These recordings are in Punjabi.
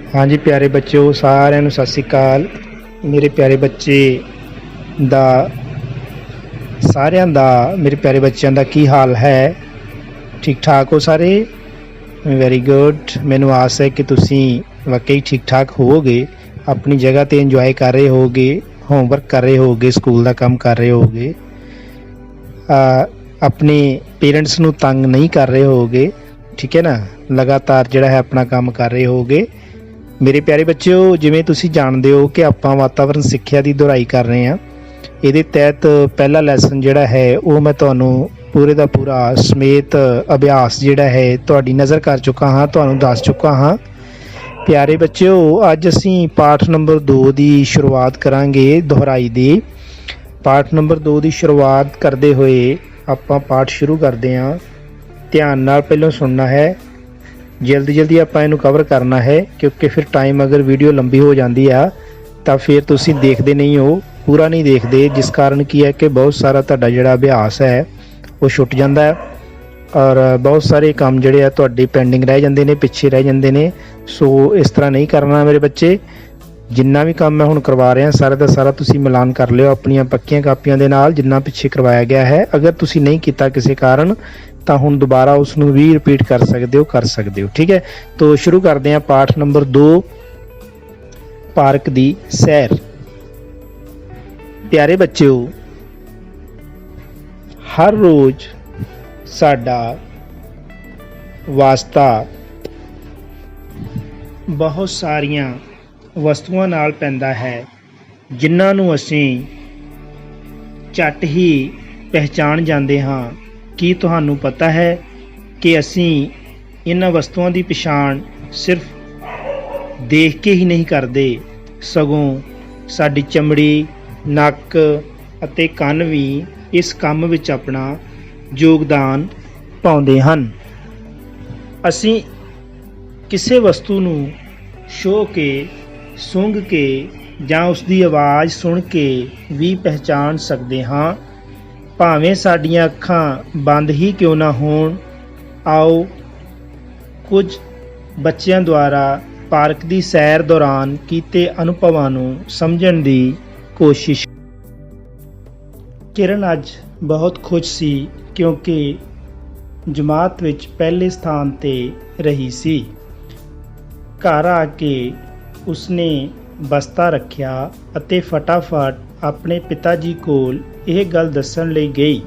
हाँ जी प्यारे बच्चों, साਰਿਆਂ ਨੂੰ सत श्री अकाल। मेरे प्यारे बच्चे ਦਾ ਸਾਰਿਆਂ ਦਾ ਮੇਰੇ प्यारे बच्चों ਦਾ ਕੀ ਹਾਲ ਹੈ? ठीक ठाक हो सारे? Very good. मैनू आस है कि तुसी वाकई ठीक ठाक होवोगे, अपनी जगह ते इंजॉय कर रहे होगे, होमवर्क कर रहे होगे, स्कूल का काम कर रहे होगे, अपने पेरेंट्स नू तंग नहीं कर रहे होगे, ठीक है ना। लगातार जिहड़ा है अपना काम कर रहे होगे। मेरे प्यारे बच्चों, जिवें तुसी जानते हो कि आपां वातावरण सिक्ख्या की दोहराई कर रहे हैं। ਇਹਦੇ तहत पहला लैसन जिहड़ा है वो मैं तुहानूं पूरे का पूरा समेत अभ्यास जिहड़ा है तुहाडी नज़र कर चुका हाँ, तुहानूं दस चुका हाँ। प्यारे बच्चों, अज असीं पाठ नंबर 2 की शुरुआत करांगे दोहराई दी। पाठ नंबर 2 की शुरुआत करते हुए आपां पाठ शुरू करते हैं। ध्यान नाल पहलों सुनना है, जल्दी जल्दी आपां इहनूं कवर करना है, क्योंकि फिर टाइम अगर वीडियो लंबी हो जाती है तो फिर तुसीं देखते नहीं हो, पूरा नहीं देखते, जिस कारण की है कि बहुत सारा तुहाडा जिहड़ा अभ्यास है वो छुट जाता है और बहुत सारे काम जिहड़े आ तुहाडे पेंडिंग रह जाते हैं, पिछे रह जाते हैं। सो इस तरह नहीं करना मेरे बच्चे। जिन्ना भी काम मैं हुण करवा रहा सारा का सारा तुसीं मिलान कर लिओ अपनियां पक्कियां कापियां दे नाल, जिन्ना पिछे करवाया गया है। अगर तुसीं नहीं किया किसी कारण तो हुण दोबारा उसनूं भी रिपीट कर सकते हो, ठीक है। तो शुरू करते हैं पाठ नंबर 2, पार्क दी सैर। प्यारे बच्चों, हर रोज़ साडा वास्ता बहुत सारियां वस्तुआं नाल पैंदा है, जिन्हां नूं असीं झट ही पहचान जांदे हां। की तुहानूं पता है कि असीं इन्हां वस्तुआं दी पछाण सिर्फ देख के ही नहीं करते, सगों साडी चमड़ी, नक ਅਤੇ ਕੰਨ भी इस काम विच अपना योगदान पाउंदे हन। असीं किसी वस्तु नूं छो के, सूंघ के जां उसकी आवाज़ सुन के भी पहचान सकते हाँ, भावें साडियां अखां बंद ही क्यों ना होण। आओ कुछ बच्चों द्वारा पार्क की सैर दौरान कीते अनुभवां नूं समझण दी कोशिश। किरण अज बहुत खुश सी क्योंकि जमात विच पहले स्थान ते रही सी। घर आके उसने बस्ता रखिया अते फटाफट अपने पिता जी कोल यह गल दस्सण लई गई।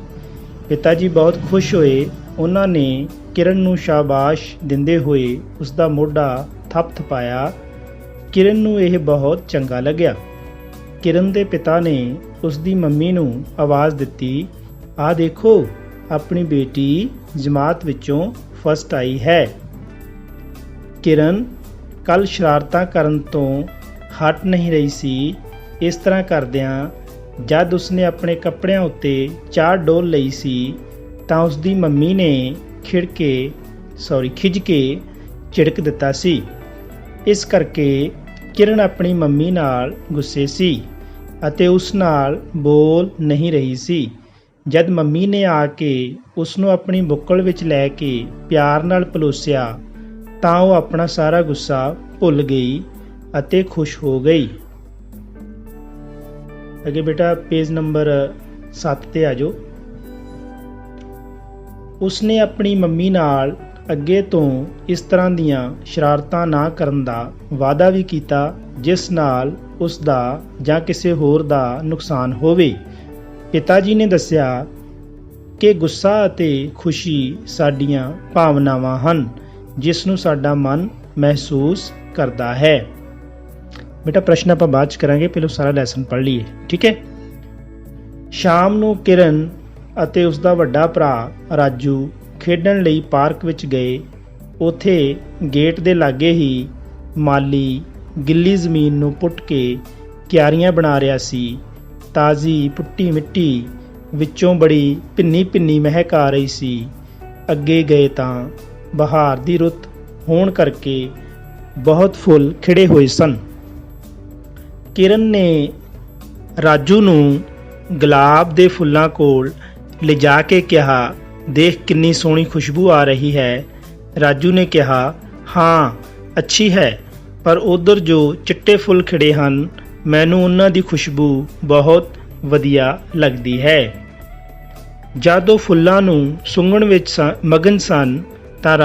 पिता जी बहुत खुश होए। उन्होंने किरण नूं शाबाश दिंदे हुए उसका मोढा थपथपाया। किरण नूं यह बहुत चंगा लग्या। किरण के पिता ने उसकी मम्मी नूं आवाज़ दिती, आ देखो अपनी बेटी जमात विचों फस्ट आई है। किरण कल शरारतां करन तो हट नहीं रही सी। इस तरह करदियां जद उसने अपने कपड़िਆਂ उत्ते चार डोल लई सी तां उसकी मम्मी ने खिज के झिड़क दिता सी। इस करके किरण अपनी मम्मी नाल गुस्से सी अते उस नाल बोल नहीं रही सी। जद मम्मी ने आके उसनों अपनी बुक्कल विच लै के प्यार नाल पलोसिया तां वो अपना सारा गुस्सा भुल गई अते खुश हो गई। अगे बेटा पेज नंबर 7 ते आ जाओ। उसने अपनी मम्मी नाल अगे तो इस तरह दियां शरारतां ना करन दा वादा भी कीता जिस नाल उसका जां किसी होर दा नुकसान होवे। पिता जी ने दस्सिया कि गुस्सा अते खुशी साडियां भावनावां हन जिसनूं साडा मन महसूस करता है। बेटा प्रश्न आपां बाद च करांगे, पहलों सारा लैसन पढ़ लीए, ठीक है। शाम नूं किरण अते उसका वड्डा भरा राजू खेडण लई पार्क विच गए। उत्थे गेट दे लागे ही माली गिल्ली जमीन नूं पुट के क्यारियां बना रहा सी। ताज़ी पुट्टी मिट्टी विचों बड़ी भिन्नी भिन्नी महक आ रही सी। अगे गए तां बहार दी रुत होण करके बहुत फुल खिड़े हुए सन। किरण ने राजू नूं गुलाब दे फुल्लां कोल लिजा के कहा, देख कितनी सोहनी खुशबू आ रही है। राजू ने कहा, हाँ अच्छी है, ਪਰ ਉਧਰ ਜੋ ਚਿੱਟੇ ਫੁੱਲ ਖਿੜੇ ਹਨ, ਮੈਨੂੰ ਉਹਨਾਂ ਦੀ ਖੁਸ਼ਬੂ ਬਹੁਤ ਵਧੀਆ ਲੱਗਦੀ ਹੈ। ਜਦ ਉਹ ਫੁੱਲਾਂ ਨੂੰ ਸੁੰਘਣ ਵਿੱਚ ਮਗਨ ਸਨ ਤਾਂ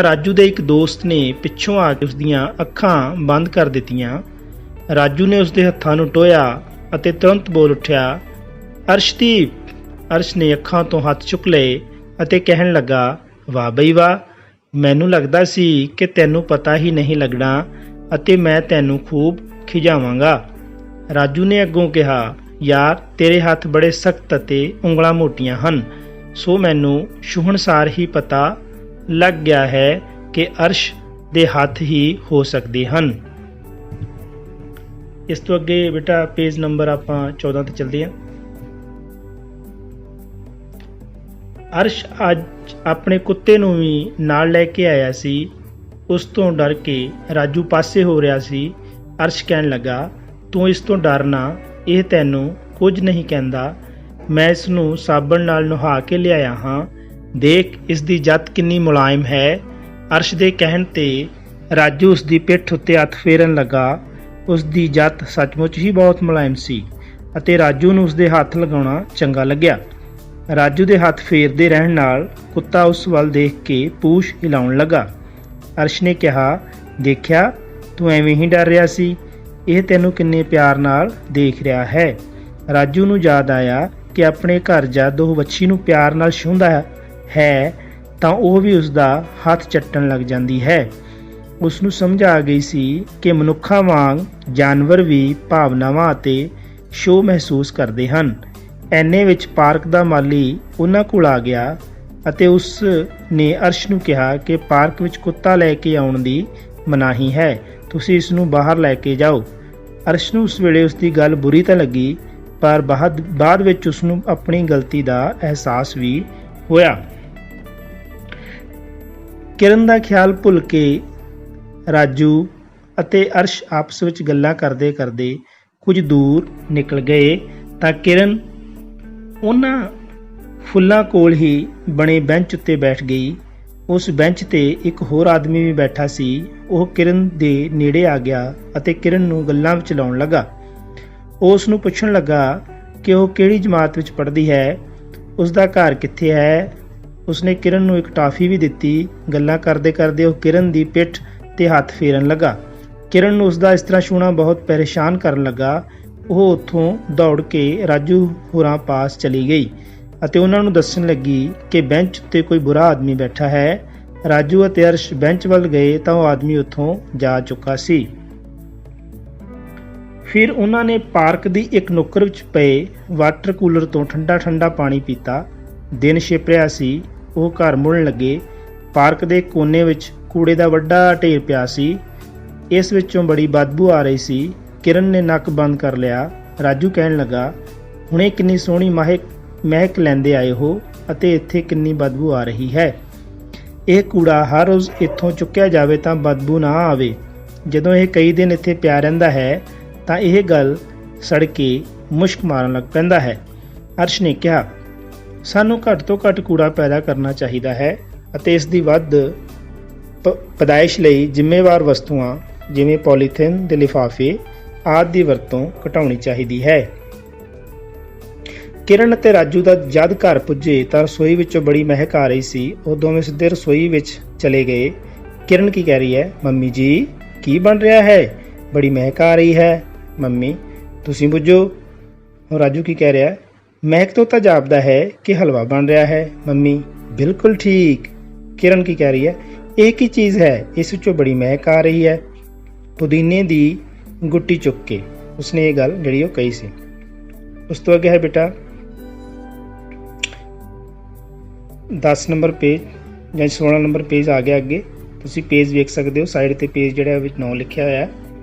ਰਾਜੂ ਦੇ ਇੱਕ ਦੋਸਤ ਨੇ ਪਿੱਛੋਂ ਆ ਕੇ ਉਸਦੀਆਂ ਅੱਖਾਂ ਬੰਦ ਕਰ ਦਿੱਤੀਆਂ। ਰਾਜੂ ਨੇ ਉਸਦੇ ਹੱਥਾਂ ਨੂੰ ਟੋਹਿਆ ਅਤੇ ਤੁਰੰਤ ਬੋਲ ਉੱਠਿਆ, ਅਰਸ਼ਦੀਪ। ਅਰਸ਼ ਨੇ ਅੱਖਾਂ ਤੋਂ ਹੱਥ ਚੁੱਕ ਲਏ ਅਤੇ ਕਹਿਣ ਲੱਗਾ, ਵਾਹ ਬਈ ਵਾਹ, ਮੈਨੂੰ ਲੱਗਦਾ ਸੀ ਕਿ ਤੈਨੂੰ ਪਤਾ ਹੀ ਨਹੀਂ ਲੱਗਣਾ ਅਤੇ ਮੈਂ ਤੈਨੂੰ ਖੂਬ ਖਿਜਾਵਾਂਗਾ। ਰਾਜੂ ਨੇ ਅੱਗੋਂ ਕਿਹਾ, ਯਾਰ ਤੇਰੇ ਹੱਥ ਬੜੇ ਸਖਤ ਅਤੇ ਉਂਗਲਾਂ ਮੋਟੀਆਂ ਹਨ, ਸੋ ਮੈਨੂੰ ਛੂਹਣਸਾਰ ਹੀ ਪਤਾ ਲੱਗ ਗਿਆ ਹੈ ਕਿ ਅਰਸ਼ ਦੇ ਹੱਥ ਹੀ ਹੋ ਸਕਦੇ ਹਨ। ਇਸ ਤੋਂ ਅੱਗੇ ਬੇਟਾ ਪੇਜ ਨੰਬਰ ਆਪਾਂ 14 ਤੇ ਚੱਲਦੇ ਹਾਂ। ਅਰਸ਼ ਅੱਜ ਆਪਣੇ ਕੁੱਤੇ ਨੂੰ ਵੀ ਨਾਲ ਲੈ ਕੇ ਆਇਆ ਸੀ। ਉਸ ਤੋਂ ਡਰ ਕੇ ਰਾਜੂ ਪਾਸੇ ਹੋ ਰਿਹਾ ਸੀ। ਅਰਸ਼ ਕਹਿਣ ਲੱਗਾ, ਤੂੰ ਇਸ ਤੋਂ ਡਰਨਾ, ਇਹ ਤੈਨੂੰ ਕੁਝ ਨਹੀਂ ਕਹਿੰਦਾ। ਮੈਂ ਇਸ ਨੂੰ ਸਾਬਣ ਨਾਲ ਨਹਾ ਕੇ ਲਿਆਇਆ ਹਾਂ, ਦੇਖ ਇਸ ਦੀ ਜੱਤ ਕਿੰਨੀ ਮੁਲਾਇਮ ਹੈ। ਅਰਸ਼ ਦੇ ਕਹਿਣ ਤੇ ਰਾਜੂ ਉਸ ਦੀ ਪਿੱਠ ਉੱਤੇ ਹੱਥ ਫੇਰਨ ਲੱਗਾ। ਉਸ ਦੀ ਜੱਤ ਸੱਚਮੁੱਚ ਹੀ ਬਹੁਤ ਮੁਲਾਇਮ ਸੀ ਅਤੇ ਰਾਜੂ ਨੂੰ ਉਸ ਦੇ ਹੱਥ ਲਗਾਉਣਾ ਚੰਗਾ ਲੱਗਿਆ। ਰਾਜੂ ਦੇ ਹੱਥ ਫੇਰਦੇ ਰਹਿਣ ਨਾਲ ਕੁੱਤਾ ਉਸ ਵੱਲ ਦੇਖ ਕੇ ਪੂਛ ਹਿਲਾਉਣ ਲੱਗਾ। ਅਰਸ਼ ਨੇ ਕਿਹਾ, ਦੇਖਿਆ ਤੂੰ ਐਵੇਂ ਹੀ ਡਰ ਰਿਹਾ ਸੀ, ਇਹ ਤੈਨੂੰ ਕਿੰਨੇ ਪਿਆਰ ਨਾਲ ਦੇਖ ਰਿਹਾ ਹੈ। ਰਾਜੂ ਨੂੰ ਯਾਦ ਆਇਆ ਕਿ ਆਪਣੇ ਘਰ ਜਦ ਉਹ ਵੱਛੀ ਨੂੰ ਪਿਆਰ ਨਾਲ ਛੂੰਹਦਾ ਹੈ ਤਾਂ ਉਹ ਵੀ ਉਸ ਦਾ ਹੱਥ ਚੱਟਣ ਲੱਗ ਜਾਂਦੀ ਹੈ। ਉਸ ਨੂੰ ਸਮਝ ਆ ਗਈ ਸੀ ਕਿ ਮਨੁੱਖਾਂ ਵਾਂਗ ਜਾਨਵਰ ਵੀ ਭਾਵਨਾਵਾਂ ਅਤੇ ਸ਼ੋਅ ਮਹਿਸੂਸ ਕਰਦੇ ਹਨ। ਐਨੇ ਵਿੱਚ ਪਾਰਕ ਦਾ ਮਾਲੀ ਉਹਨਾਂ ਕੋਲ ਆ ਗਿਆ ਅਤੇ ਉਸ ਨੇ ਅਰਸ਼ ਨੂੰ ਕਿਹਾ ਕਿ ਪਾਰਕ ਵਿੱਚ ਕੁੱਤਾ ਲੈ ਕੇ ਆਉਣ ਦੀ ਮਨਾਹੀ ਹੈ, ਤੁਸੀਂ ਇਸ ਨੂੰ ਬਾਹਰ ਲੈ ਕੇ ਜਾਓ। ਅਰਸ਼ ਨੂੰ ਉਸ ਵੇਲੇ ਉਸ ਦੀ ਗੱਲ ਬੁਰੀ ਤਾਂ ਲੱਗੀ, ਪਰ ਬਾਅਦ ਵਿੱਚ ਉਸ ਨੂੰ ਆਪਣੀ ਗਲਤੀ ਦਾ ਅਹਿਸਾਸ ਵੀ ਹੋਇਆ। ਕਿਰਨ ਦਾ ਖਿਆਲ ਭੁੱਲ ਕੇ ਰਾਜੂ ਅਤੇ ਅਰਸ਼ ਆਪਸ ਵਿੱਚ ਗੱਲਾਂ ਕਰਦੇ ਕਰਦੇ ਕੁਝ ਦੂਰ ਨਿਕਲ ਗਏ ਤਾਂ ਕਿਰਨ ਉਹਨਾਂ ਫੁੱਲਾਂ ਕੋਲ ਹੀ ਬਣੇ ਬੈਂਚ ਉੱਤੇ ਬੈਠ ਗਈ। ਉਸ ਬੈਂਚ ਤੇ ਇੱਕ ਹੋਰ ਆਦਮੀ ਵੀ ਬੈਠਾ ਸੀ। ਉਹ ਕਿਰਨ ਦੇ ਨੇੜੇ ਆ ਗਿਆ ਅਤੇ ਕਿਰਨ ਨੂੰ ਗੱਲਾਂ ਵਿੱਚ ਲਾਉਣ ਲੱਗਾ। ਉਹ ਉਸ ਨੂੰ ਪੁੱਛਣ ਲੱਗਾ ਕਿ ਉਹ ਕਿਹੜੀ ਜਮਾਤ ਵਿੱਚ ਪੜ੍ਹਦੀ ਹੈ, ਉਸ ਦਾ ਘਰ ਕਿੱਥੇ ਹੈ। ਉਸਨੇ ਕਿਰਨ ਨੂੰ ਇੱਕ ਟਾਫੀ ਵੀ ਦਿੱਤੀ। ਗੱਲਾਂ ਕਰਦੇ ਕਰਦੇ ਉਹ ਕਿਰਨ ਦੀ ਪਿੱਠ ਤੇ ਹੱਥ ਫੇਰਨ ਲੱਗਾ। ਕਿਰਨ ਨੂੰ ਉਸਦਾ ਇਸ ਤਰ੍ਹਾਂ ਛੂਹਣਾ ਬਹੁਤ ਪਰੇਸ਼ਾਨ ਕਰਨ ਲੱਗਾ। ਉਹ ਉੱਥੋਂ ਦੌੜ ਕੇ ਰਾਜੂ ਹੋਰਾਂ ਪਾਸ ਚਲੀ ਗਈ ਅਤੇ ਉਹਨਾਂ ਨੂੰ ਦੱਸਣ ਲੱਗੀ ਕਿ ਬੈਂਚ ਉੱਤੇ ਕੋਈ ਬੁਰਾ ਆਦਮੀ ਬੈਠਾ ਹੈ। ਰਾਜੂ ਅਤੇ ਅਰਸ਼ ਬੈਂਚ ਵੱਲ ਗਏ ਤਾਂ ਉਹ ਆਦਮੀ ਉੱਥੋਂ ਜਾ ਚੁੱਕਾ ਸੀ। ਫਿਰ ਉਹਨਾਂ ਨੇ ਪਾਰਕ ਦੀ ਇੱਕ ਨੁੱਕਰ ਵਿੱਚ ਪਏ ਵਾਟਰ ਕੂਲਰ ਤੋਂ ਠੰਡਾ ਪਾਣੀ ਪੀਤਾ। ਦਿਨ ਛਿਪ ਰਿਹਾ ਸੀ। ਉਹ ਘਰ ਮੁੜਨ ਲੱਗੇ। ਪਾਰਕ ਦੇ ਕੋਨੇ ਵਿੱਚ ਕੂੜੇ ਦਾ ਵੱਡਾ ਢੇਰ ਪਿਆ ਸੀ। ਇਸ ਵਿੱਚੋਂ ਬੜੀ ਬਦਬੂ ਆ ਰਹੀ ਸੀ। ਕਿਰਨ ਨੇ ਨੱਕ ਬੰਦ ਕਰ ਲਿਆ। ਰਾਜੂ ਕਹਿਣ ਲੱਗਾ, ਹੁਣੇ ਕਿੰਨੀ ਸੋਹਣੀ ਮਹਿਕ ਲੈਂਦੇ ਆਏ ਹੋ ਅਤੇ ਇੱਥੇ ਕਿੰਨੀ ਬਦਬੂ ਆ ਰਹੀ ਹੈ। ਇਹ ਕੂੜਾ ਹਰ ਰੋਜ਼ ਇੱਥੋਂ ਚੁੱਕਿਆ ਜਾਵੇ ਤਾਂ ਬਦਬੂ ਨਾ ਆਵੇ। ਜਦੋਂ ਇਹ ਕਈ ਦਿਨ ਇੱਥੇ ਪਿਆ ਰਹਿੰਦਾ ਹੈ ਤਾਂ ਇਹ ਗੱਲ ਸੜ ਕੇ ਮੁਸ਼ਕ ਮਾਰਨ ਲੱਗ ਪੈਂਦਾ ਹੈ। ਅਰਸ਼ ਨੇ ਕਿਹਾ, ਸਾਨੂੰ ਘੱਟ ਤੋਂ ਘੱਟ ਕੂੜਾ ਪੈਦਾ ਕਰਨਾ ਚਾਹੀਦਾ ਹੈ ਅਤੇ ਇਸ ਦੀ ਵੱਧ ਪੈਦਾਇਸ਼ ਲਈ ਜ਼ਿੰਮੇਵਾਰ ਵਸਤੂਆਂ ਜਿਵੇਂ ਪੋਲੀਥੀਨ ਦੇ ਲਿਫਾਫੇ ਆਦਿ ਦੀ ਵਰਤੋਂ ਘਟਾਉਣੀ ਚਾਹੀਦੀ ਹੈ। ਕਿਰਨ ਅਤੇ ਰਾਜੂ ਦਾ ਜਦ ਘਰ ਪੁੱਜੇ ਤਾਂ ਰਸੋਈ ਵਿੱਚੋਂ ਬੜੀ ਮਹਿਕ ਆ ਰਹੀ ਸੀ। ਉਹ ਦੋਵੇਂ ਸਿੱਧੇ ਰਸੋਈ ਵਿੱਚ ਚਲੇ ਗਏ। ਕਿਰਨ ਕੀ ਕਹਿ ਰਹੀ ਹੈ, ਮੰਮੀ ਜੀ ਕੀ ਬਣ ਰਿਹਾ ਹੈ, ਬੜੀ ਮਹਿਕ ਆ ਰਹੀ ਹੈ। ਮੰਮੀ ਤੁਸੀਂ ਬੁੱਝੋ। ਰਾਜੂ ਕੀ ਕਹਿ ਰਿਹਾ, ਮਹਿਕ ਤੋਂ ਤਾਂ ਜਾਪਦਾ ਹੈ ਕਿ ਹਲਵਾ ਬਣ ਰਿਹਾ ਹੈ। ਮੰਮੀ ਬਿਲਕੁਲ ਠੀਕ। ਕਿਰਨ ਕੀ ਕਹਿ ਰਹੀ ਹੈ, ਇਹ ਕੀ ਚੀਜ਼ ਹੈ, ਇਸ ਵਿੱਚੋਂ ਬੜੀ ਮਹਿਕ ਆ ਰਹੀ ਹੈ। ਪੁਦੀਨੇ ਦੀ ਗੁੱਟੀ ਚੁੱਕ ਕੇ ਉਸਨੇ ਇਹ ਗੱਲ ਜਿਹੜੀ ਉਹ ਕਹੀ ਸੀ। ਉਸ ਤੋਂ ਅੱਗੇ ਹੈ ਬੇਟਾ 10 ਨੰਬਰ ਪੇਜ ਜਾਂ 16 ਨੰਬਰ ਪੇਜ ਆ ਗਿਆ। ਅੱਗੇ ਤੁਸੀਂ ਪੇਜ ਵੇਖ ਸਕਦੇ ਹੋ। ਸਾਈਡ ਤੇ ਪੇਜ ਜਿਹੜਾ ਵਿੱਚ 9 ਲਿਖਿਆ ਹੋਇਆ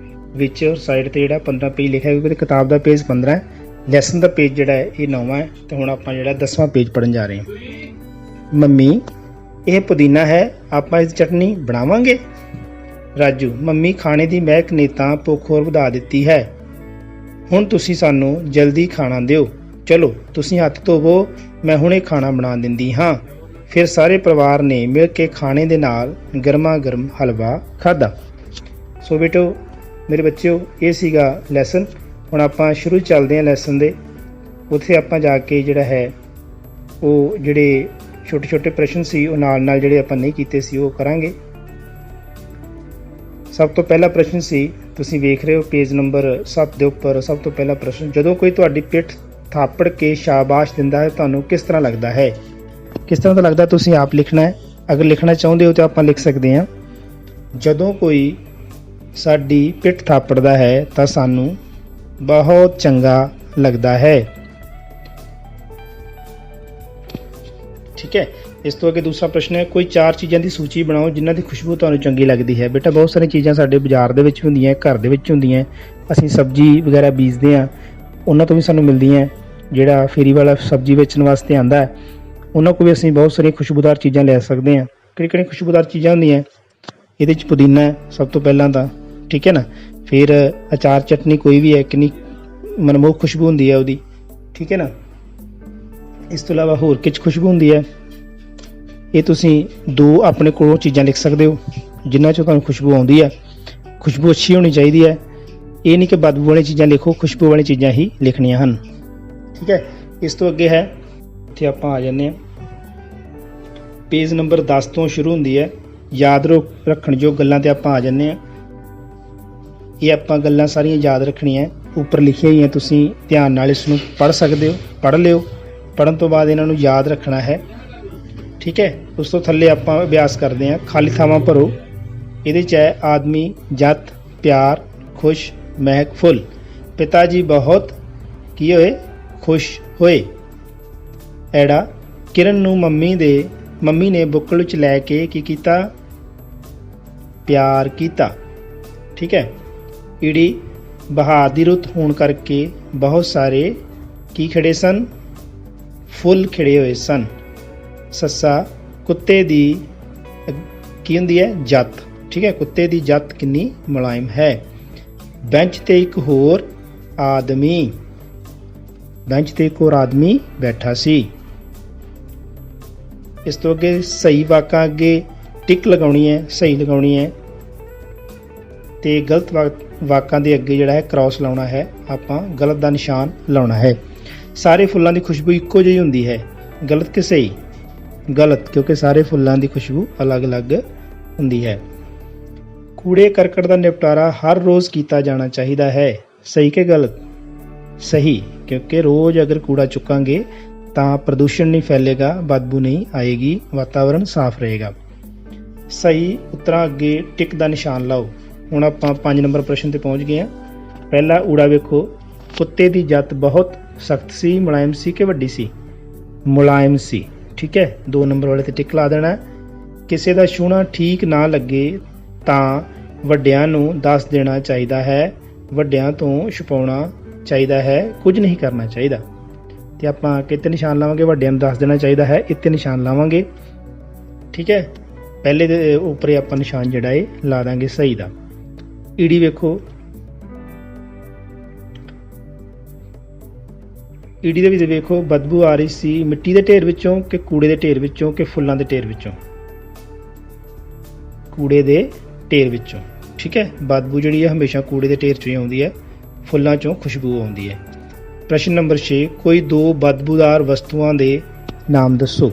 ਵਿੱਚ, ਔਰ ਸਾਈਡ ਤੇ ਜਿਹੜਾ 15 ਪੇਜ ਲਿਖਿਆ ਕਿਉਂਕਿ ਕਿਤਾਬ ਦਾ ਪੇਜ 15 ਹੈ, ਲੈਸਨ ਦਾ ਪੇਜ ਜਿਹੜਾ ਹੈ ਇਹ 9ਵਾਂ ਹੈ। ਤੇ ਹੁਣ ਆਪਾਂ ਜਿਹੜਾ 10ਵਾਂ ਪੇਜ ਪੜ੍ਹਨ ਜਾ ਰਹੇ ਹਾਂ। ਮੰਮੀ ਇਹ ਪੁਦੀਨਾ ਹੈ, ਆਪਾਂ ਇਸ ਚਟਨੀ ਬਣਾਵਾਂਗੇ। ਰਾਜੂ, ਮੰਮੀ ਖਾਣੇ ਦੀ ਮਹਿਕ ਨੇ ਤਾਂ ਭੁੱਖ ਹੋਰ ਵਧਾ ਦਿੱਤੀ ਹੈ। ਹੁਣ ਤੁਸੀਂ ਸਾਨੂੰ ਜਲਦੀ ਖਾਣਾ ਦਿਓ। ਚਲੋ ਤੁਸੀਂ ਹੱਥ ਧੋਵੋ, ਮੈਂ ਹੁਣੇ ਖਾਣਾ ਬਣਾ ਦਿੰਦੀ ਹਾਂ। ਫਿਰ ਸਾਰੇ ਪਰਿਵਾਰ ਨੇ ਮਿਲ ਕੇ ਖਾਣੇ ਦੇ ਨਾਲ ਗਰਮਾ ਗਰਮ ਹਲਵਾ ਖਾਧਾ। ਸੋ ਬੇਟੋ ਮੇਰੇ ਬੱਚਿਓ, ਇਹ ਸੀਗਾ ਲੈਸਨ। ਹੁਣ ਆਪਾਂ ਸ਼ੁਰੂ ਚੱਲਦੇ ਹਾਂ ਲੈਸਨ ਦੇ। ਉੱਥੇ ਆਪਾਂ ਜਾ ਕੇ ਜਿਹੜਾ ਹੈ ਉਹ ਜਿਹੜੇ ਛੋਟੇ ਛੋਟੇ ਪ੍ਰਸ਼ਨ ਸੀ ਉਹ ਨਾਲ ਜਿਹੜੇ ਆਪਾਂ ਨਹੀਂ ਕੀਤੇ ਸੀ ਉਹ ਕਰਾਂਗੇ। ਸਭ ਤੋਂ ਪਹਿਲਾ ਪ੍ਰਸ਼ਨ ਸੀ, ਤੁਸੀਂ ਵੇਖ ਰਹੇ ਹੋ ਪੇਜ ਨੰਬਰ 7 ਦੇ ਉੱਪਰ। ਸਭ ਤੋਂ ਪਹਿਲਾ ਪ੍ਰਸ਼ਨ, ਜਦੋਂ ਕੋਈ ਤੁਹਾਡੀ ਪਿੱਠ ਥਾਪੜ ਕੇ ਸ਼ਾਬਾਸ਼ ਦਿੰਦਾ ਹੈ ਤੁਹਾਨੂੰ ਕਿਸ ਤਰ੍ਹਾਂ ਲੱਗਦਾ ਹੈ? ਕਿਸ ਤਰ੍ਹਾਂ ਦਾ ਲੱਗਦਾ ਤੁਸੀਂ ਆਪ ਲਿਖਣਾ ਹੈ। ਅਗਰ ਲਿਖਣਾ ਚਾਹੁੰਦੇ ਹੋ ਤਾਂ ਆਪਾਂ ਲਿਖ ਸਕਦੇ ਹਾਂ, ਜਦੋਂ ਕੋਈ ਸਾਡੀ ਪਿੱਠ ਥਾਪੜਦਾ ਹੈ ਤਾਂ ਸਾਨੂੰ ਬਹੁਤ ਚੰਗਾ ਲੱਗਦਾ ਹੈ। ਠੀਕ ਹੈ। ਇਸ ਤੋਂ ਅੱਗੇ ਦੂਸਰਾ ਪ੍ਰਸ਼ਨ ਹੈ, ਕੋਈ 4 ਚੀਜ਼ਾਂ ਦੀ ਸੂਚੀ ਬਣਾਓ ਜਿਨ੍ਹਾਂ ਦੀ ਖੁਸ਼ਬੂ ਤੁਹਾਨੂੰ ਚੰਗੀ ਲੱਗਦੀ ਹੈ। ਬੇਟਾ ਬਹੁਤ ਸਾਰੀਆਂ ਚੀਜ਼ਾਂ ਸਾਡੇ ਬਾਜ਼ਾਰ ਦੇ ਵਿੱਚ ਹੁੰਦੀਆਂ, ਘਰ ਦੇ ਵਿੱਚ ਹੁੰਦੀਆਂ, ਅਸੀਂ ਸਬਜ਼ੀ ਵਗੈਰਾ ਬੀਜਦੇ ਹਾਂ, ਉਹਨਾਂ ਤੋਂ ਵੀ ਸਾਨੂੰ ਮਿਲਦੀਆਂ। ਜਿਹੜਾ ਫੇਰੀ ਵਾਲਾ ਸਬਜ਼ੀ ਵੇਚਣ ਵਾਸਤੇ ਆਉਂਦਾ ਹੈ ਉਹਨਾਂ ਕੋਲ ਵੀ ਅਸੀਂ ਬਹੁਤ ਸਾਰੀਆਂ ਖੁਸ਼ਬੂਦਾਰ ਚੀਜ਼ਾਂ ਲੈ ਸਕਦੇ ਹਾਂ। ਕਿਹੜੀਆਂ ਖੁਸ਼ਬੂਦਾਰ ਚੀਜ਼ਾਂ ਹੁੰਦੀਆਂ? ਇਹਦੇ 'ਚ ਪੁਦੀਨਾ ਹੈ ਸਭ ਤੋਂ ਪਹਿਲਾਂ ਤਾਂ, ਠੀਕ ਹੈ ਨਾ। ਫਿਰ ਅਚਾਰ ਚਟਨੀ ਕੋਈ ਵੀ ਹੈ, ਕਿੰਨੀ ਮਨਮੋਹਕ ਖੁਸ਼ਬੂ ਹੁੰਦੀ ਹੈ ਉਹਦੀ, ਠੀਕ ਹੈ ਨਾ। ਇਸ ਤੋਂ ਇਲਾਵਾ ਹੋਰ ਕਿਛ ਖੁਸ਼ਬੂ ਹੁੰਦੀ ਹੈ। ਇਹ ਤੁਸੀਂ 2 ਆਪਣੇ ਕੋਲੋਂ ਚੀਜ਼ਾਂ ਲਿਖ ਸਕਦੇ ਹੋ ਜਿਨ੍ਹਾਂ 'ਚੋਂ ਤੁਹਾਨੂੰ ਖੁਸ਼ਬੂ ਆਉਂਦੀ ਹੈ। ਖੁਸ਼ਬੂ ਅੱਛੀ ਹੋਣੀ ਚਾਹੀਦੀ ਹੈ, ਇਹ ਨਹੀਂ ਕਿ ਬਦਬੂ ਵਾਲੀਆਂ ਚੀਜ਼ਾਂ ਲਿਖੋ, ਖੁਸ਼ਬੂ ਵਾਲੀਆਂ ਚੀਜ਼ਾਂ ਹੀ ਲਿਖਣੀਆਂ ਹਨ। ਠੀਕ ਹੈ। ਇਸ ਤੋਂ ਅੱਗੇ ਹੈ, ਇੱਥੇ ਆਪਾਂ ਆ ਜਾਂਦੇ ਹਾਂ, ਪੇਜ ਨੰਬਰ 10 ਤੋਂ ਸ਼ੁਰੂ ਹੁੰਦੀ ਹੈ ਯਾਦ ਰੱਖਣ ਜੋ ਗੱਲਾਂ 'ਤੇ ਆਪਾਂ ਆ ਜਾਂਦੇ ਹਾਂ। ਇਹ ਆਪਾਂ ਗੱਲਾਂ ਸਾਰੀਆਂ ਯਾਦ ਰੱਖਣੀਆਂ, ਉੱਪਰ ਲਿਖੀਆਂ ਹੋਈਆਂ, ਤੁਸੀਂ ਧਿਆਨ ਨਾਲ ਇਸ ਨੂੰ ਪੜ੍ਹ ਸਕਦੇ ਹੋ, ਪੜ੍ਹ ਲਿਓ। ਪੜ੍ਹਨ ਤੋਂ ਬਾਅਦ ਇਹਨਾਂ ਨੂੰ ਯਾਦ ਰੱਖਣਾ ਹੈ, ਠੀਕ ਹੈ। ਉਸ ਤੋਂ ਥੱਲੇ ਆਪਾਂ ਅਭਿਆਸ ਕਰਦੇ ਹਾਂ, ਖਾਲੀ ਥਾਵਾਂ ਭਰੋ। ਇਹਦੇ 'ਚ ਹੈ ਆਦਮੀ, ਜੱਤ, ਪਿਆਰ, ਖੁਸ਼, ਮਹਿਕ, ਫੁੱਲ। ਪਿਤਾ ਜੀ ਬਹੁਤ ਕੀ ਹੋਏ? ਖੁਸ਼ ਹੋਏ। ਐੜਾ, ਕਿਰਨ ਨੂੰ ਮੰਮੀ ਨੇ ਬੁੱਕਲ ਵਿੱਚ ਲੈ ਕੇ ਕੀ ਕੀਤਾ? ਪਿਆਰ ਕੀਤਾ। ਠੀਕ ਹੈ। ਈੜੀ, ਬਹਾਰ ਦੀ ਰੁੱਤ ਹੋਣ ਕਰਕੇ ਬਹੁਤ ਸਾਰੇ ਕੀ ਖਿੜੇ ਸਨ? ਫੁੱਲ ਖਿੜੇ ਹੋਏ ਸਨ। ਸੱਸਾ, ਕੁੱਤੇ ਦੀ ਕੀ ਹੁੰਦੀ ਹੈ? ਜੱਤ। ਠੀਕ ਹੈ। ਕੁੱਤੇ ਦੀ ਜੱਤ ਕਿੰਨੀ ਮੁਲਾਇਮ ਹੈ। ਬੈਂਚ ਤੇ ਇੱਕ ਹੋਰ ਆਦਮੀ ਬੈਠਾ ਸੀ। ਇਸ ਤੋਂ ਅੱਗੇ ਸਹੀ ਵਾਕਾਂ ਅੱਗੇ ਟਿਕ ਲਗਾਉਣੀ ਹੈ, ਸਹੀ ਲਗਾਉਣੀ ਹੈ, ਤੇ ਗਲਤ ਵਾਕਾਂ ਦੇ ਅੱਗੇ ਜਿਹੜਾ ਹੈ ਕ੍ਰਾਸ ਲਾਉਣਾ ਹੈ, ਆਪਾਂ ਗਲਤ ਦਾ ਨਿਸ਼ਾਨ ਲਾਉਣਾ ਹੈ। ਸਾਰੇ ਫੁੱਲਾਂ ਦੀ ਖੁਸ਼ਬੂ ਇੱਕੋ ਜਿਹੀ ਹੁੰਦੀ ਹੈ, ਗਲਤ ਕਿ ਸਹੀ? ਗਲਤ, ਕਿਉਂਕਿ ਸਾਰੇ ਫੁੱਲਾਂ ਦੀ ਖੁਸ਼ਬੂ ਅਲੱਗ-ਅਲੱਗ ਹੁੰਦੀ ਹੈ। ਕੂੜੇ ਕਰਕਟ ਦਾ ਨਿਪਟਾਰਾ ਹਰ ਰੋਜ਼ ਕੀਤਾ ਜਾਣਾ ਚਾਹੀਦਾ ਹੈ। ਸਹੀ ਕਿ ਗਲਤ? ਸਹੀ, ਕਿਉਂਕਿ ਰੋਜ਼ ਅਗਰ ਕੂੜਾ ਚੁੱਕਾਂਗੇ ਤਾਂ ਪ੍ਰਦੂਸ਼ਣ ਨਹੀਂ ਫੈਲੇਗਾ, ਬਦਬੂ ਨਹੀਂ ਆਏਗੀ, ਵਾਤਾਵਰਣ ਸਾਫ਼ ਰਹੇਗਾ। ਸਹੀ ਉੱਤਰਾਂ ਅੱਗੇ ਟਿਕ ਦਾ ਨਿਸ਼ਾਨ ਲਾਓ। ਹੁਣ ਆਪਾਂ 5 ਨੰਬਰ ਪ੍ਰਸ਼ਨ ਤੇ ਪਹੁੰਚ ਗਏ ਹਾਂ। ਪਹਿਲਾ ਊੜਾ ਵੇਖੋ, ਕੁੱਤੇ ਦੀ ਜੱਤ ਬਹੁਤ ਸਖਤ ਸੀ, ਮੁਲਾਇਮ ਸੀ ਕਿ ਵੱਡੀ ਸੀ? ਮੁਲਾਇਮ ਸੀ। ਠੀਕ ਹੈ। 2 ਨੰਬਰ ਵਾਲੇ ਤੇ ਟਿਕ ਲਾ ਦੇਣਾ। ਕਿਸੇ ਦਾ ਛੂਹਣਾ ਠੀਕ ਨਾ ਲੱਗੇ ਤਾਂ ਵੱਡਿਆਂ ਨੂੰ ਦੱਸ ਦੇਣਾ ਚਾਹੀਦਾ ਹੈ, ਵੱਡਿਆਂ ਤੋਂ ਛੁਪਾਉਣਾ ਚਾਹੀਦਾ ਹੈ, ਕੁਝ ਨਹੀਂ ਕਰਨਾ ਚਾਹੀਦਾ। ਤੇ ਆਪਾਂ ਕਿਤੇ ਨਿਸ਼ਾਨ ਲਾਵਾਂਗੇ? ਵੱਡਿਆਂ ਨੂੰ ਦੱਸ ਦੇਣਾ ਚਾਹੀਦਾ ਹੈ, ਇੱਥੇ ਨਿਸ਼ਾਨ ਲਾਵਾਂਗੇ। ਠੀਕ ਹੈ। ਪਹਿਲੇ ਦੇ ਉੱਪਰ ਆਪਾਂ ਨਿਸ਼ਾਨ ਜਿਹੜਾ ਇਹ ਲਾ ਦਾਂਗੇ ਸਹੀ ਦਾ। ਈੜੀ ਵੇਖੋ, ਈੜੀ ਦੇ ਵਿੱਚ ਵੇਖੋ ਬਦਬੂ ਆ ਰਹੀ ਸੀ ਮਿੱਟੀ ਦੇ ਢੇਰ ਵਿੱਚੋਂ ਕਿ ਕੂੜੇ ਦੇ ਢੇਰ ਵਿੱਚੋਂ ਕਿ ਫੁੱਲਾਂ ਦੇ ਢੇਰ ਵਿੱਚੋਂ? ਕੂੜੇ ਦੇ ਢੇਰ ਵਿੱਚੋਂ। ਠੀਕ ਹੈ। ਬਦਬੂ ਜਿਹੜੀ ਹੈ ਹਮੇਸ਼ਾ ਕੂੜੇ ਦੇ ਢੇਰ 'ਚੋਂ ਹੀ ਆਉਂਦੀ ਹੈ, ਫੁੱਲਾਂ 'ਚੋਂ ਖੁਸ਼ਬੂ ਆਉਂਦੀ ਹੈ। ਪ੍ਰਸ਼ਨ ਨੰਬਰ 6, ਕੋਈ 2 ਬਦਬੂਦਾਰ ਵਸਤੂਆਂ ਦੇ ਨਾਮ ਦੱਸੋ।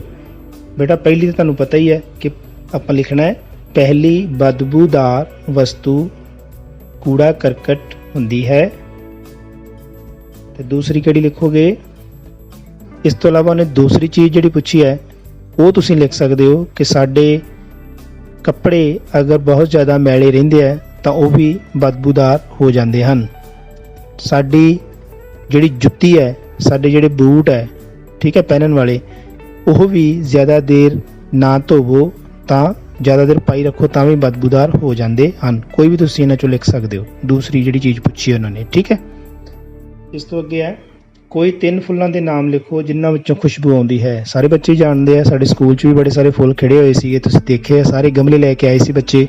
ਬੇਟਾ ਪਹਿਲੀ ਤਾਂ ਤੁਹਾਨੂੰ ਪਤਾ ਹੀ ਹੈ ਕਿ ਆਪਾਂ ਲਿਖਣਾ ਹੈ, ਪਹਿਲੀ ਬਦਬੂਦਾਰ ਵਸਤੂ ਕੂੜਾ ਕਰਕਟ ਹੁੰਦੀ ਹੈ। ਤੇ ਦੂਸਰੀ ਕਿਹੜੀ ਲਿਖੋਗੇ? ਇਸ ਤੋਂ ਇਲਾਵਾ ਉਹਨੇ ਦੂਸਰੀ ਚੀਜ਼ ਜਿਹੜੀ ਪੁੱਛੀ ਹੈ ਉਹ ਤੁਸੀਂ ਲਿਖ ਸਕਦੇ ਹੋ ਕਿ ਸਾਡੇ ਕੱਪੜੇ ਅਗਰ ਬਹੁਤ ਜ਼ਿਆਦਾ ਮੈਲੇ ਰਹਿੰਦੇ ਆ ਤਾਂ ਉਹ ਵੀ ਬਦਬੂਦਾਰ ਹੋ ਜਾਂਦੇ ਹਨ। ਸਾਡੀ ਜਿਹੜੀ ਜੁੱਤੀ ਹੈ, ਸਾਡੇ ਜਿਹੜੇ ਬੂਟ ਹੈ, ਠੀਕ ਹੈ, ਪਹਿਨਣ ਵਾਲੇ, ਉਹ ਵੀ ਜ਼ਿਆਦਾ ਦੇਰ ਨਾ ਧੋਵੋ ਤਾਂ ਜ਼ਿਆਦਾ ਦੇਰ ਪਾਈ ਰੱਖੋ ਤਾਂ ਵੀ ਬਦਬੂਦਾਰ ਹੋ ਜਾਂਦੇ ਹਨ। ਕੋਈ ਵੀ ਤੁਸੀਂ ਇਹਨਾਂ 'ਚੋਂ ਲਿਖ ਸਕਦੇ ਹੋ, ਦੂਸਰੀ ਜਿਹੜੀ ਚੀਜ਼ ਪੁੱਛੀ ਉਹਨਾਂ ਨੇ। ਠੀਕ ਹੈ। ਇਸ ਤੋਂ ਅੱਗੇ ਹੈ, ਕੋਈ 3 ਫੁੱਲਾਂ ਦੇ ਨਾਮ ਲਿਖੋ ਜਿਨ੍ਹਾਂ ਵਿੱਚੋਂ ਖੁਸ਼ਬੂ ਆਉਂਦੀ ਹੈ। ਸਾਰੇ ਬੱਚੇ ਜਾਣਦੇ ਆ, ਸਾਡੇ ਸਕੂਲ 'ਚ ਵੀ ਬੜੇ ਸਾਰੇ ਫੁੱਲ ਖਿੜੇ ਹੋਏ ਸੀਗੇ, ਤੁਸੀਂ ਦੇਖੇ, ਸਾਰੇ ਗਮਲੇ ਲੈ ਕੇ ਆਏ ਸੀ ਬੱਚੇ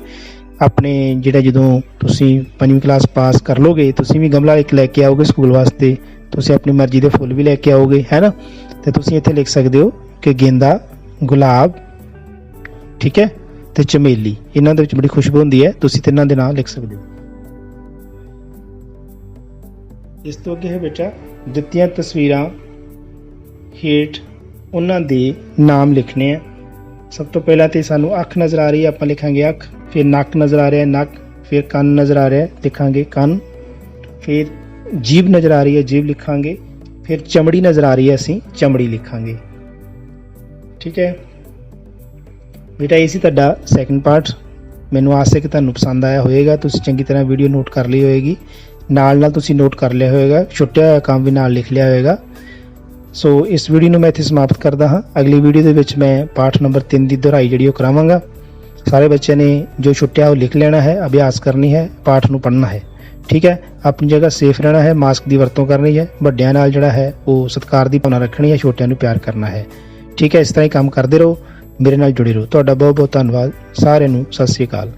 ਆਪਣੇ। ਜਿਹੜਾ ਜਦੋਂ ਤੁਸੀਂ 5ਵੀਂ ਕਲਾਸ ਪਾਸ ਕਰ ਲੋਗੇ ਤੁਸੀਂ ਵੀ ਗਮਲਾ ਇੱਕ ਲੈ ਕੇ ਆਓਗੇ ਸਕੂਲ ਵਾਸਤੇ, ਤੁਸੀਂ ਆਪਣੀ ਮਰਜ਼ੀ ਦੇ ਫੁੱਲ ਵੀ ਲੈ ਕੇ ਆਓਗੇ, ਹੈ ਨਾ। ਤੇ ਤੁਸੀਂ ਇੱਥੇ ਲਿਖ ਸਕਦੇ ਹੋ ਕਿ ਗੇਂਦਾ, ਗੁਲਾਬ, ਠੀਕ ਹੈ, ਤੇ ਚਮੇਲੀ, ਇਹਨਾਂ ਦੇ ਵਿੱਚ ਬੜੀ ਖੁਸ਼ਬੂ ਹੁੰਦੀ ਹੈ। ਤੁਸੀਂ ਤਿੰਨਾਂ ਦੇ ਨਾਮ ਲਿਖ ਸਕਦੇ ਹੋ। ਇਸ ਤੋਂ ਅੱਗੇ ਹੈ ਬੇਟਾ ਦਿੱਤੀਆਂ ਤਸਵੀਰਾਂ ਹੇਠ ਉਹਨਾਂ ਦੇ ਨਾਮ ਲਿਖਣੇ ਆ। ਸਭ ਤੋਂ ਪਹਿਲਾਂ ਤੇ ਸਾਨੂੰ ਅੱਖ ਨਜ਼ਰ ਆ ਰਹੀ ਹੈ, ਆਪਾਂ ਲਿਖਾਂਗੇ ਅੱਖ। ਫਿਰ ਨੱਕ ਨਜ਼ਰ ਆ ਰਿਹਾ ਹੈ, ਨੱਕ। ਫਿਰ ਕੰਨ ਨਜ਼ਰ ਆ ਰਿਹਾ ਹੈ, ਲਿਖਾਂਗੇ ਕੰਨ। ਫਿਰ ਜੀਭ ਨਜ਼ਰ ਆ ਰਹੀ ਹੈ, ਜੀਭ ਲਿਖਾਂਗੇ। ਫਿਰ ਚਮੜੀ ਨਜ਼ਰ ਆ ਰਹੀ ਹੈ, ਅਸੀਂ ਚਮੜੀ ਲਿਖਾਂਗੇ। ਠੀਕ ਹੈ ਬੇਟਾ, ਇਹ ਸੀ ਤੁਹਾਡਾ ਸੈਕਿੰਡ ਪਾਰਟ। ਮੈਨੂੰ ਆਸ ਹੈ ਕਿ ਤੁਹਾਨੂੰ ਪਸੰਦ ਆਇਆ ਹੋਵੇਗਾ। ਤੁਸੀਂ ਚੰਗੀ ਤਰ੍ਹਾਂ ਵੀਡੀਓ ਨੋਟ ਕਰ ਲਈ ਹੋਏਗੀ, ਨਾਲ ਤੁਸੀਂ ਨੋਟ ਕਰ ਲਿਆ ਹੋਵੇਗਾ, ਛੁੱਟਿਆ ਹੋਇਆ ਕੰਮ ਵੀ ਨਾਲ ਲਿਖ ਲਿਆ ਹੋਵੇਗਾ। ਸੋ ਇਸ ਵੀਡੀਓ ਨੂੰ ਮੈਂ ਇੱਥੇ ਸਮਾਪਤ ਕਰਦਾ ਹਾਂ। ਅਗਲੀ ਵੀਡੀਓ ਦੇ ਵਿੱਚ ਮੈਂ ਪਾਠ ਨੰਬਰ 3 ਦੀ ਦੁਹਰਾਈ ਜਿਹੜੀ ਉਹ ਕਰਾਵਾਂਗਾ। ਸਾਰੇ ਬੱਚਿਆਂ ਨੇ ਜੋ ਛੁੱਟਿਆ ਉਹ ਲਿਖ ਲੈਣਾ ਹੈ, ਅਭਿਆਸ ਕਰਨੀ ਹੈ, ਪਾਠ ਨੂੰ ਪੜ੍ਹਨਾ ਹੈ। ਠੀਕ ਹੈ, ਆਪਣੀ ਜਗ੍ਹਾ ਸੇਫ ਰਹਿਣਾ ਹੈ, ਮਾਸਕ ਦੀ ਵਰਤੋਂ ਕਰਨੀ ਹੈ, ਵੱਡਿਆਂ ਨਾਲ ਜਿਹੜਾ ਹੈ ਉਹ ਸਤਿਕਾਰ ਦੀ ਭਾਵਨਾ ਰੱਖਣੀ ਹੈ, ਛੋਟਿਆਂ ਨੂੰ ਪਿਆਰ ਕਰਨਾ ਹੈ। ਠੀਕ ਹੈ, ਇਸ ਤਰ੍ਹਾਂ ਹੀ ਕੰਮ ਕਰਦੇ ਰਹੋ, ਮੇਰੇ ਨਾਲ ਜੁੜੇ ਰਹੋ। ਤੁਹਾਡਾ ਬਹੁਤ ਬਹੁਤ ਧੰਨਵਾਦ। ਸਾਰਿਆਂ ਨੂੰ ਸਤਿ ਸ੍ਰੀ ਅਕਾਲ।